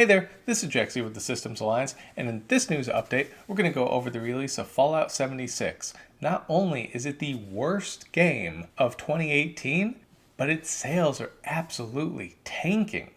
Hey there, this is Jexy with the Systems Alliance, and in this news update, we're going to go over the release of Fallout 76. Not only is it the worst game of 2018, but its sales are absolutely tanking.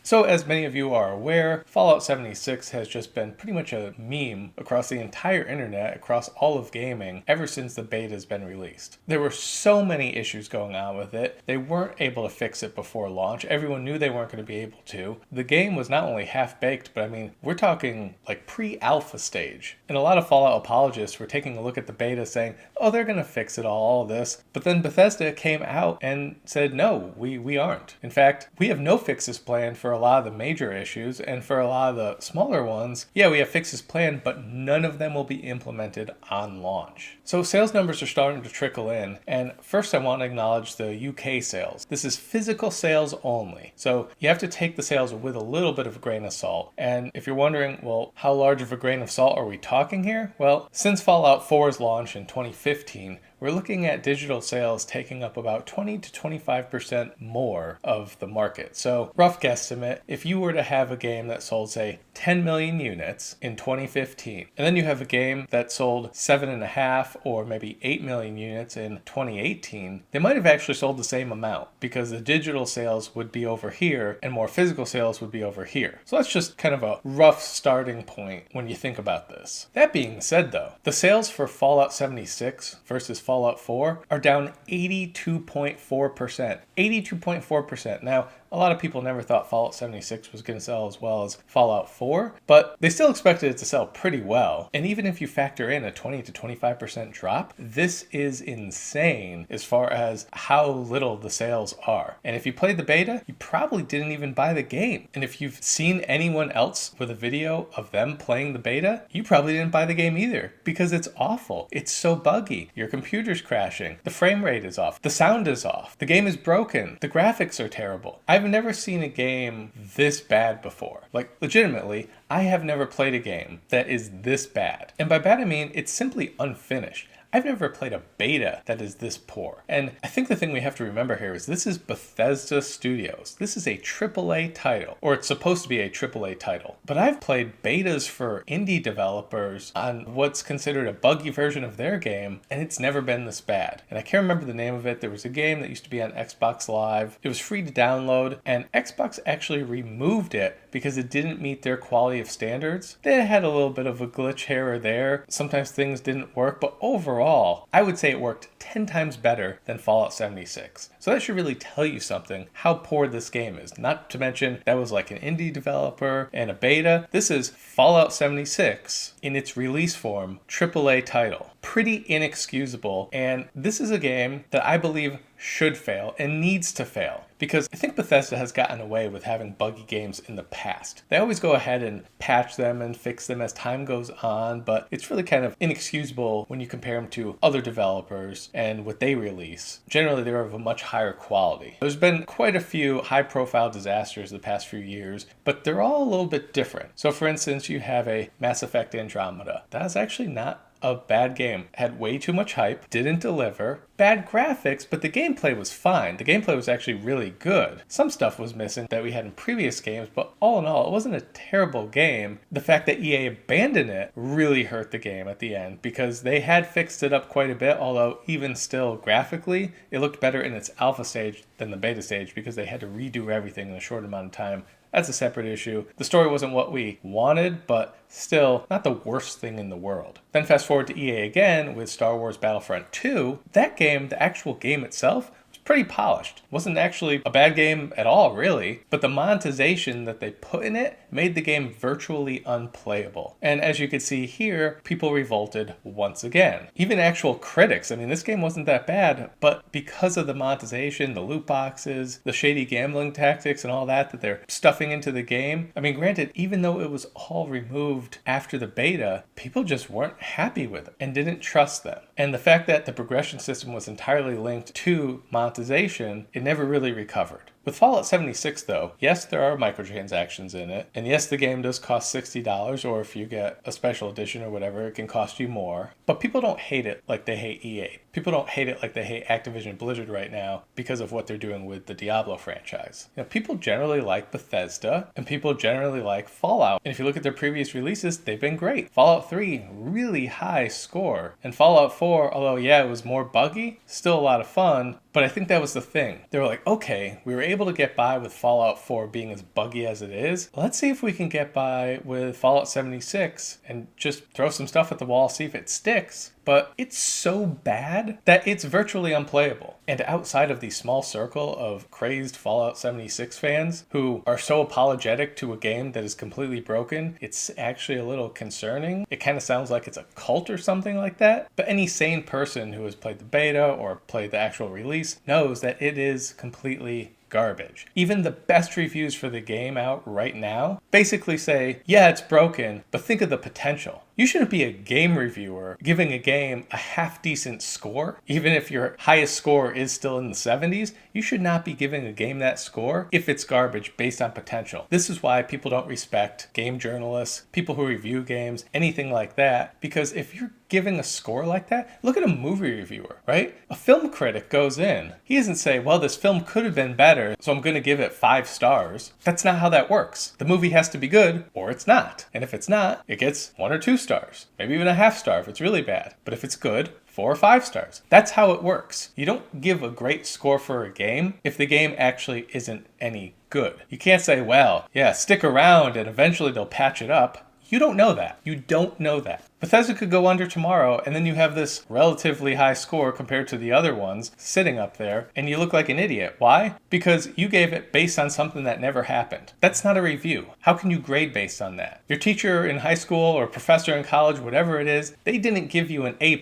So as many of you are aware, Fallout 76 has just been pretty much a meme across the entire internet, across all of gaming, ever since the beta has been released. There were so many issues going on with it. They weren't able to fix it before launch. Everyone knew they weren't going to be able to. The game was not only half-baked, but I mean, we're talking like pre-alpha stage. And a lot of Fallout apologists were taking a look at the beta saying, oh, they're going to fix it all this. But then Bethesda came out and said, no, we aren't. In fact, we have no fixes planned for a lot of the major issues, and for a lot of the smaller ones, yeah, we have fixes planned, but none of them will be implemented on launch. So sales numbers are starting to trickle in, and first I want to acknowledge the UK sales. This is physical sales only, so you have to take the sales with a little bit of a grain of salt. And if you're wondering, well, how large of a grain of salt are we talking here? Well, since Fallout 4's launch in 2015, we're looking at digital sales taking up about 20 to 25% more of the market. So rough guesstimate, if you were to have a game that sold, say, 10 million units in 2015, and then you have a game that sold 7.5 or maybe 8 million units in 2018, they might have actually sold the same amount because the digital sales would be over here and more physical sales would be over here. So that's just kind of a rough starting point when you think about this. That being said though, the sales for Fallout 76 versus Fallout 4 are down 82.4%. 82.4%. Now, a lot of people never thought Fallout 76 was going to sell as well as Fallout 4, but they still expected it to sell pretty well. And even if you factor in a 20 to 25% drop, this is insane as far as how little the sales are. And if you played the beta, you probably didn't even buy the game. And if you've seen anyone else with a video of them playing the beta, you probably didn't buy the game either because it's awful. It's so buggy. Your computer's crashing. The frame rate is off. The sound is off. The game is broken. The graphics are terrible. I've never seen a game this bad before. Like, legitimately, I have never played a game that is this bad. And by bad, I mean it's simply unfinished. I've never played a beta that is this poor. And I think the thing we have to remember here is this is Bethesda Studios. This is a AAA title, or it's supposed to be a AAA title. But I've played betas for indie developers on what's considered a buggy version of their game, and it's never been this bad. And I can't remember the name of it. There was a game that used to be on Xbox Live. It was free to download, and Xbox actually removed it because it didn't meet their quality of standards. They had a little bit of a glitch here or there. Sometimes things didn't work, but overall, I would say it worked 10 times better than Fallout 76. So that should really tell you something, how poor this game is. Not to mention, that was like an indie developer and a beta. This is Fallout 76 in its release form, AAA title. Pretty inexcusable, and this is a game that I believe should fail and needs to fail because I think Bethesda has gotten away with having buggy games in the past. They always go ahead and patch them and fix them as time goes on, but it's really kind of inexcusable when you compare them to other developers and what they release. Generally, they're of a much higher quality. There's been quite a few high-profile disasters the past few years, but they're all a little bit different. So for instance, you have a Mass Effect Andromeda. That's actually not a bad game. Had way too much hype, didn't deliver, bad graphics, but the gameplay was fine. The gameplay was actually really good. Some stuff was missing that we had in previous games, but all in all, it wasn't a terrible game. The fact that EA abandoned it really hurt the game at the end because they had fixed it up quite a bit, although even still graphically, it looked better in its alpha stage than the beta stage because they had to redo everything in a short amount of time. That's a separate issue. The story wasn't what we wanted, but still not the worst thing in the world. Then fast forward to EA again with Star Wars Battlefront 2. That game, the actual game itself, was pretty polished. Wasn't actually a bad game at all, really, but the monetization that they put in it made the game virtually unplayable. And as you can see here, people revolted once again. Even actual critics, I mean, this game wasn't that bad, but because of the monetization, the loot boxes, the shady gambling tactics and all that they're stuffing into the game, I mean, granted, even though it was all removed after the beta, people just weren't happy with it and didn't trust them. And the fact that the progression system was entirely linked to monetization, it never really recovered. With Fallout 76 though, yes, there are microtransactions in it, and yes, the game does cost $60, or if you get a special edition or whatever, it can cost you more. But people don't hate it like they hate EA. People don't hate it like they hate Activision Blizzard right now because of what they're doing with the Diablo franchise. You know, people generally like Bethesda, and people generally like Fallout. And if you look at their previous releases, they've been great. Fallout 3, really high score. And Fallout 4, although yeah, it was more buggy, still a lot of fun. But I think that was the thing. They were like, okay, we were able to get by with Fallout 4 being as buggy as it is. Let's see if we can get by with Fallout 76 and just throw some stuff at the wall, see if it sticks. But it's so bad that it's virtually unplayable. And outside of the small circle of crazed Fallout 76 fans who are so apologetic to a game that is completely broken, it's actually a little concerning. It kind of sounds like it's a cult or something like that. But any sane person who has played the beta or played the actual release knows that it is completely garbage. Even the best reviews for the game out right now basically say, yeah, it's broken, but think of the potential. You shouldn't be a game reviewer giving a game a half-decent score. Even if your highest score is still in the 70s, you should not be giving a game that score if it's garbage based on potential. This is why people don't respect game journalists, people who review games, anything like that, because if you're giving a score like that, look at a movie reviewer, right? A film critic goes in. He doesn't say, well, this film could have been better, so I'm going to give it 5 stars. That's not how that works. The movie has to be good, or it's not. And if it's not, it gets 1 or 2 stars. Maybe even a half star if it's really bad. But if it's good, 4 or 5 stars. That's how it works. You don't give a great score for a game if the game actually isn't any good. You can't say, well, yeah, stick around and eventually they'll patch it up. You don't know that. You don't know that. Bethesda could go under tomorrow, and then you have this relatively high score compared to the other ones sitting up there, and you look like an idiot. Why? Because you gave it based on something that never happened. That's not a review. How can you grade based on that? Your teacher in high school or professor in college, whatever it is, they didn't give you an A+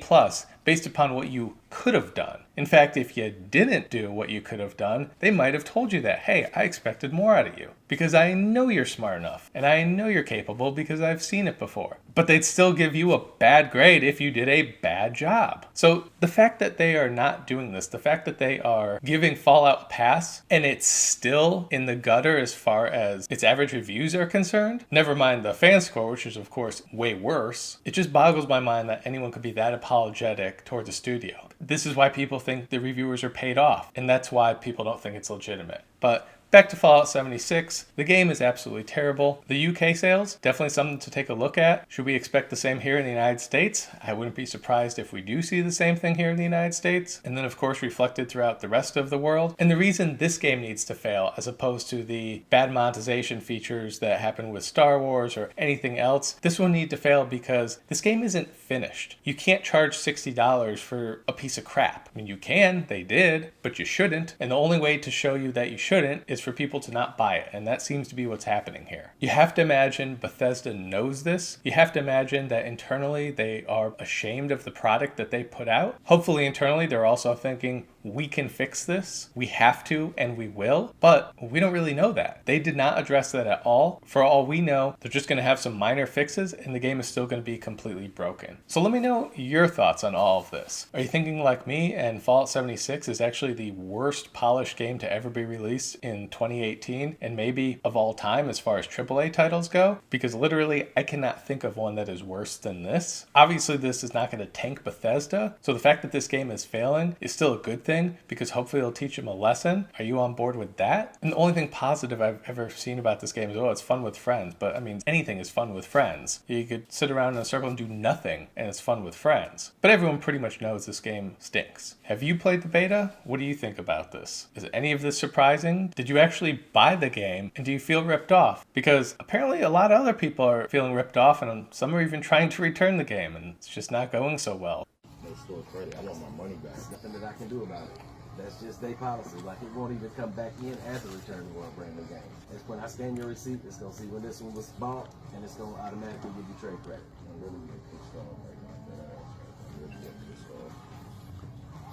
based upon what you could have done. In fact, if you didn't do what you could have done, they might have told you that, hey, I expected more out of you because I know you're smart enough and I know you're capable because I've seen it before. But they'd still give you a bad grade if you did a bad job. So the fact that they are not doing this, the fact that they are giving Fallout a pass and it's still in the gutter as far as its average reviews are concerned, never mind the fan score, which is of course way worse, it just boggles my mind that anyone could be that apologetic towards a studio. This is why people think the reviewers are paid off, and that's why people don't think it's legitimate. But back to Fallout 76, the game is absolutely terrible. The UK sales, definitely something to take a look at. Should we expect the same here in the United States? I wouldn't be surprised if we do see the same thing here in the United States. And then of course reflected throughout the rest of the world. And the reason this game needs to fail, as opposed to the bad monetization features that happen with Star Wars or anything else, this will need to fail because this game isn't finished. You can't charge $60 for a piece of crap. I mean, you can, they did, but you shouldn't. And the only way to show you that you shouldn't is for people to not buy it, and that seems to be what's happening here. You have to imagine Bethesda knows this. You have to imagine that internally they are ashamed of the product that they put out. Hopefully internally they're also thinking, we can fix this, we have to, and we will, but we don't really know that. They did not address that at all. For all we know, they're just going to have some minor fixes and the game is still going to be completely broken. So let me know your thoughts on all of this. Are you thinking like me and Fallout 76 is actually the worst polished game to ever be released in 2018 and maybe of all time as far as AAA titles go? Because literally I cannot think of one that is worse than this. Obviously this is not going to tank Bethesda, so the fact that this game is failing is still a good thing because hopefully it'll teach them a lesson. Are you on board with that? And the only thing positive I've ever seen about this game is, oh, it's fun with friends. But I mean, anything is fun with friends. You could sit around in a circle and do nothing and it's fun with friends. But everyone pretty much knows this game stinks. Have you played the beta? What do you think about this? Is any of this surprising? Did you actually buy the game and do you feel ripped off? Because apparently a lot of other people are feeling ripped off and some are even trying to return the game and it's just not going so well. It's still crazy. I want my money back. Nothing that I can do about it. That's just their policy. Like, it won't even come back in as a return to a brand new game. It's when I scan your receipt, it's going to see when this one was bought, and it's going to automatically give you trade credit.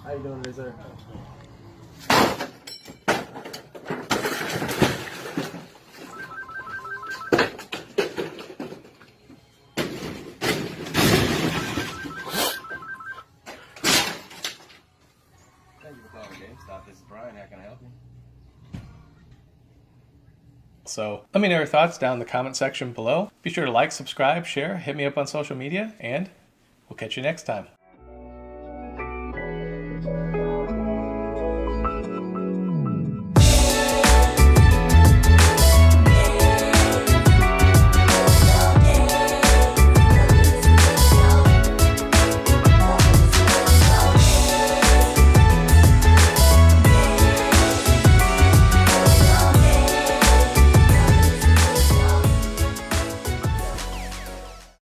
How you doing today, sir? Thank you for calling GameStop. This is Brian. How can I help you? So let me know your thoughts down in the comment section below. Be sure to like, subscribe, share, hit me up on social media, and we'll catch you next time.